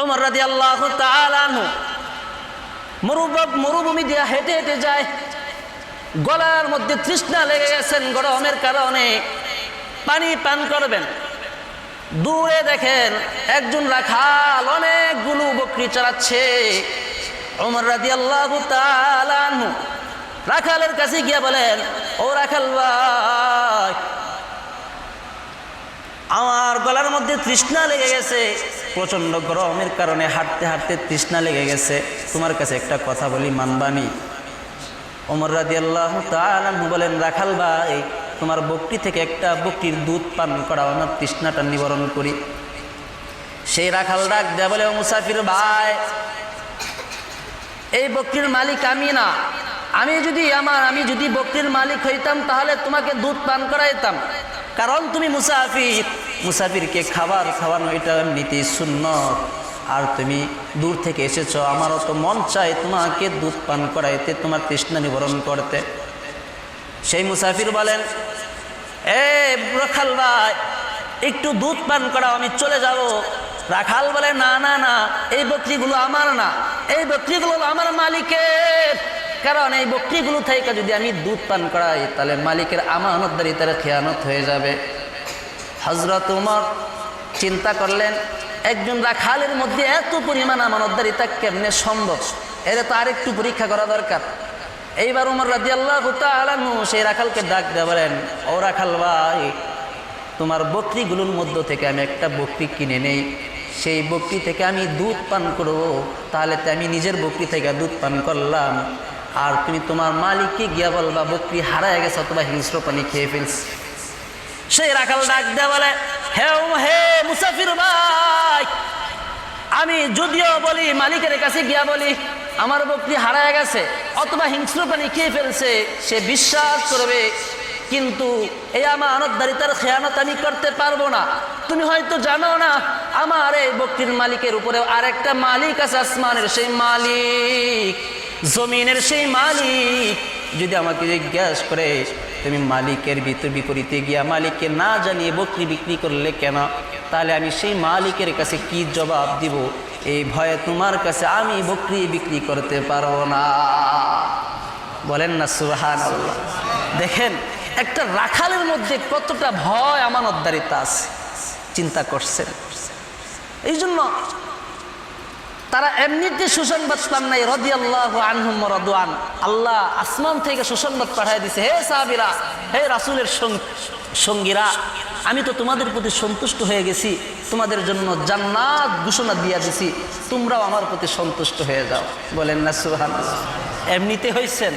ওমর রাদিয়াল্লাহু তাআলা আনহু মরুভূমি দিয়ে হেঁটে হেঁটে যায়, গলার মধ্যে তৃষ্ণা লেগে গেছেন, গরমের কারণে পানি পান করবেন। দূরে দেখেন একজন রাখাল অনেকগুলো বকরি চড়াচ্ছে। ওমর রাদিয়াল্লাহু তাআলা আনহু রাখালের কাছে গিয়ে বলেন, ও রাখাল ভাই, আমার গলার মধ্যে তৃষ্ণা লেগে গেছে, প্রচন্ড গরমের কারণে হাঁটতে হাঁটতে তৃষ্ণা লেগে গেছে, তোমার কাছে একটা কথা বলি, মানবানি? ওমর রাদিয়াল্লাহু তাআলা আনহু বলেন, রাখাল ভাই, তোমার বকরি থেকে একটা বকরির দুধ পান করাও, আমার তৃষ্ণাটা নিবারণ করি। সেই রাখাল ডাক দেয়া বলে, ও মুসাফির ভাই, এই বকরির মালিক আমি না। আমি যদি বকরির মালিক হইতাম তাহলে তোমাকে দুধ পান করাইতাম, কারণ তুমি মুসাফির, মুসাফিরকে খাবার খাওয়ানো এটা এমনিতেই সুন্নত, আর তুমি দূর থেকে এসেছো, আমারও তো মন চায় তোমাকে দুধ পান করাইতে, তোমার তৃষ্ণা নিবারণ করতে। সেই মুসাফির বলেন, এ রাখাল ভাই, একটু দুধ পান করাও, আমি চলে যাব। রাখাল বলে, না না না, এই বকরিগুলো আমার না, এই বকরিগুলো আমার মালিকের, কারণ এই বকরিগুলো থেকে যদি আমি দুধ পান করাই তাহলে মালিকের আমানতদারিতার খেয়ানত হয়ে যাবে। হযরত ওমর চিন্তা করলেন, একজন রাখালের মধ্যে এত পরিমাণ আমানতদারিতা কেমনে সম্ভব, এর তো আরেকটু পরীক্ষা করা দরকার। এইবার ওমর রাদিয়াল্লাহু তাআলা আনহু সেই রাখালকে ডাক দিয়ে বলেন, ও রাখাল ভাই, তোমার বকরিগুলোর মধ্য থেকে আমি একটা বকরি কিনে নেই, সেই বকরি থেকে আমি দুধ পান করব, তাহলে তো আমি নিজের বকরি থেকে দুধ পান করলাম, আর তুমি তোমার মালিককে গিয়া বলবা বকরি হারায় গেছে অথবা হিংস্র প্রাণী খেয়ে ফেলছে। সেই রাখাল ডাক দেয়া বলে, হে মুসাফির ভাই, আমি যদিও বলি, মালিকের কাছে গিয়া বলি আমার বকরি হারায় গেছে অথবা হিংস্র প্রাণী খেয়ে ফেলছে, সে বিশ্বাস করবে, কিন্তু এই আমানতদারিতার খেয়ানত আমি করতে পারবো না। তুমি হয়তো জানো না, আমার এই বকরির মালিকের উপরে আরেকটা মালিক আছে, আসমানের সেই মালিক, জমিনের সেই মালিক। যদি আমাকে জিজ্ঞাসা করে তুমি মালিকের বিপরীতে গিয়া মালিককে না জানিয়ে বকরি বিক্রি করলে কেন, তাহলে আমি সেই মালিকের কাছে কি জবাব দিব? এই ভয়ে তোমার কাছে আমি বকরি বিক্রি করতে পারবো না। বলেন না সুবহানাল্লাহ। দেখেন একটা রাখালের মধ্যে কতটা ভয় আমানতদারিতা আছে, চিন্তা করছেন? এই জন্য তারা এমনিতে সুসংবাদ পান নাই, রাদিয়াল্লাহু আনহুম ওয়া রাদওয়ান। আল্লাহ আসমান থেকে সুসংবাদ পাঠিয়ে দিছে, হে সাহাবীরা, হে রাসূলের সঙ্গীরা, আমি তো তোমাদের প্রতি সন্তুষ্ট হয়ে গেছি, তোমাদের জন্য জান্নাত ঘোষণা দিয়ে দিছি, তোমরাও আমার প্রতি সন্তুষ্ট হয়ে যাও। বলেন না সুবহানাল্লাহ। এমনিতে হইছেন?